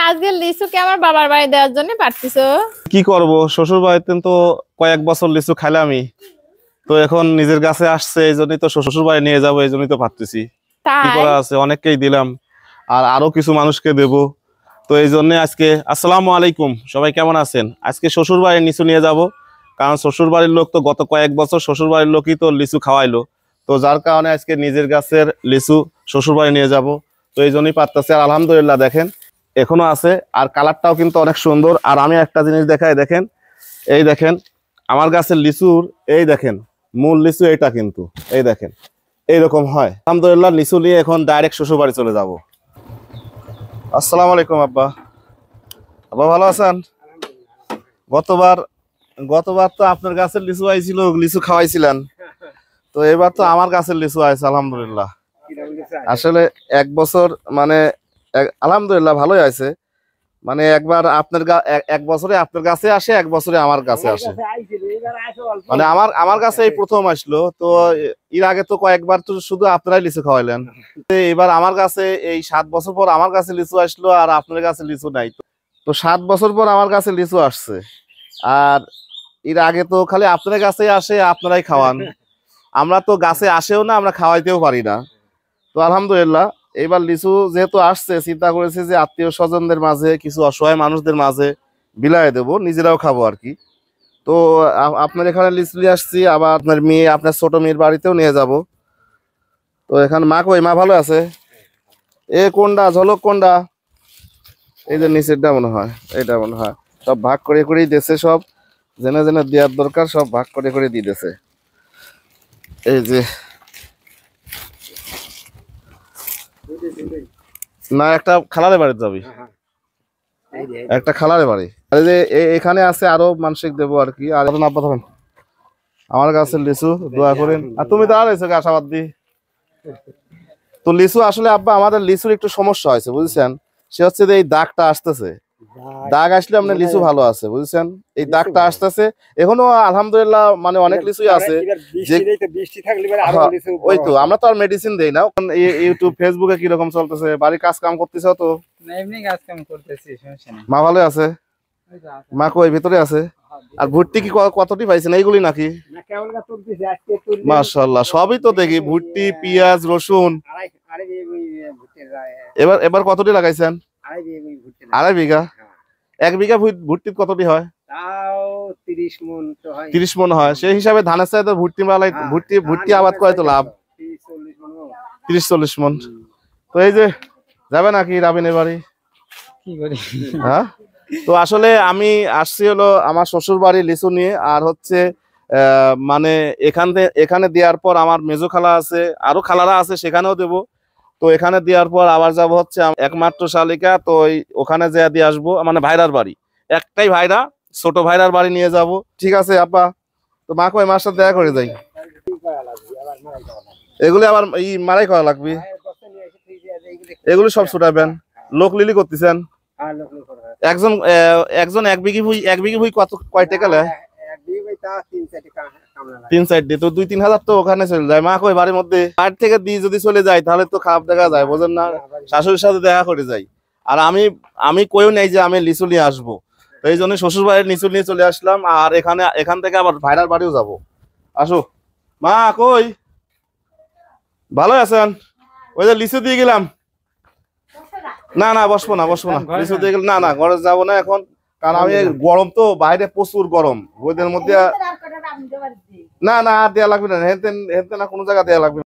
আজকে লিচু কি আমার বাবার বাড়ি দেওয়ার জন্য পারতিছো? কি করব, শ্বশুর বাড়িতে তো কয়েক বছর লিচু খাইলামই, তো এখন নিজের কাছে আসছে, এই জন্যই তো শ্বশুর বাড়ি নিয়ে যাবো, এই জন্যই তো পারতেছি। কি তাই করা আছে, অনেককেই দিলাম আর আরো কিছু মানুষকে দেব। তো এই জন্য আজকে আসসালামু আলাইকুম, সবাই কেমন আছেন? আজকে শ্বশুর বাড়ির লিচু নিয়ে যাব, কারণ শ্বশুর বাড়ির লোক তো গত কয়েক বছর শ্বশুর বাড়ির লোকই তো লিচু খাওয়াইলো, তো যার কারণে আজকে নিজের গাছের লিচু শ্বশুর বাড়ি নিয়ে যাব। তো এই জন্যই পারতেছে। আর আলহামদুলিল্লাহ দেখেন এখনো আছে, আর কালারটাও কিন্তু অনেক সুন্দর। আর আমি একটা জিনিস দেখাই, দেখেন এই দেখেন আমার গাছের লিচুর, এই দেখেন মূল লিচু এটা কিন্তু, এই দেখেন এইরকম হয়। আলহামদুলিল্লাহ লিচু নিয়ে এখন ডাইরেক্ট শ্বশুর বাড়ি চলে যাব। আসসালামু আলাইকুম আব্বা। আব্বা ভালো আছেন? গতবার তো আপনার গাছের লিচু আইছিল, লিচু খাওয়াইছিলেন, তো এবার তো আমার গাছের লিচু আইছে আলহামদুলিল্লাহ। আসলে এক বছর মানে আলহামদুলিল্লাহ ভালোই আছে, মানে একবার আপনার এক বছরে আপনার কাছে আসে, এক বছরে আমার কাছে আসে, মানে আমার কাছে এই প্রথম আসলো। তো এর আগে তো কয়েকবার তো শুধু আপনারাই লিচু খাওয়াইলেন, এবার আমার কাছে এই 7 বছর পর আমার কাছে লিচু আসলো, আর আপনার কাছে লিচু নাই। তো 7 বছর পর আমার কাছে লিচু আসছে, আর এর আগে তো খালি আপনার কাছে আসে, আপনারাই খাওয়ান। আমরা তো গাছে আসেও না, আমরা খাওয়াইতেও পারি না। তো আলহামদুলিল্লাহ এইবার লিচু যেহেতু আসছে, চিন্তা করেছি যে আত্মীয় স্বজনদের মাঝে, কিছু অসহায় মানুষদের মাঝে বিলায় দেবো, নিজেরাও খাবো আর কি। তো আপনার এখানে লিচু নিয়ে আসছি, আবার আপনার মেয়ে, আপনার ছোট মেয়ের বাড়িতেও নিয়ে যাব। তো এখানে মা কই? মা ভালো আছে? এ কোনটা ঝলক কোনটা? এই যে নিচেরটা মনে হয়, এইটা মনে হয়। সব ভাগ করে করেই দিয়েছে, সব জেনে জেনে দেওয়ার দরকার, সব ভাগ করে করে দিয়ে দিয়েছে। এই যে না, একটা খালারে বাড়িতে যাবি, একটা খালারে বাড়ি। আর এই যে এখানে আছে আরো মানসিক দেবো আর কি। আর আব্বা ধরেন আমার গাছের লিচু দোয়া করেন। আর তুমি তো আর এসে আশাবাদ দি। তো লিচু আসলে আব্বা আমাদের লিচুর একটু সমস্যা হয়েছে বুঝছেন, সে হচ্ছে যে এই দাগটা আসতেছে, দাগ আসলে আপনার লিচু ভালো আছে বুঝছেন, এই দাগটা আসতেছে। এখনো আলহামদুলিল্লাহ মানে অনেক লিচুই আছে। ওই তো আমরা তো আর মেডিসিন দেই না। ইউটিউব ফেসবুকে কিরকম চলতেছে? বাড়ির কাজ কাম করতেছ? তো মা ভালো আছে? মা কই ভিতরে আছে? আর ভুট্টি কি কতটি পাইছেন? এইগুলি নাকি? মাশাআল্লাহ সবই তো দেখি, ভুট্টি, পেঁয়াজ, রসুন। এবার কতটি লাগাইছেন? 2.5 বিঘা। 1 বিঘা ভুট্টি কতটি হয়? 30 মন হয়। সেই হিসাবে ধানের চাইতে ভুট্টি আবাদ করে তো লাভ। 30-40 মন। তো এই যে যাবে নাকি রাবিনের বাড়ি? কি করি হ্যাঁ। তো আসলে আমি আসছি হলো আমার শ্বশুর বাড়ি লিচু নিয়ে, আর হচ্ছে মানে এখানে দেওয়ার পর আমার মেজো খালা আছে, আরো খালারা আছে, সেখানেও দেবো। তো এখানে দেওয়ার পর আবার যাব হচ্ছে একমাত্র শালিকা, তো ওখানে যেয়ে দিয়ে আসবো, মানে ভাইরার বাড়ি, একটাই ভাইরা, ছোট ভাইরার বাড়ি নিয়ে যাব। ঠিক আছে আব্বা। তো মা কই মার সাথে দেখা করে যাই। এগুলি আবার মারাই করা লাগবে, এগুলি সব ছুটাবেন। লোক লিলি করতেছেন? একজন 1 বিঘি ভুই কয় টাকা নেয়? 3-4 দিয়ে তো 2-3 হাজার তো ওখানে চলে যায়। মা কই বাড়ির মধ্যে বাড়ি থেকে দিয়ে যদি চলে যায় তাহলে তো খারাপ দেখা যায়, বোঝেন না? শাশুড়ির সাথে দেখা করে যাই। আর আমি কইও নাই যে আমি লিচু নিয়ে আসবো, তো এই জন্য শ্বশুর বাড়ির লিচু নিয়ে চলে আসলাম। আর এখান থেকে আবার ভাইরার বাড়িও যাব। আসো মা কই? ভালো আছেন? ওই যে লিচু দিয়ে গেলাম। না বসবো না লিচু দিয়ে গেলাম। না ঘরে যাবো না এখন, কারণ আমি গরম তো, বাইরে প্রচুর গরম, রোদের মধ্যে। না আর দেয়া লাগবে না, হেনতেন না কোনো জায়গা দেয়া লাগবে না।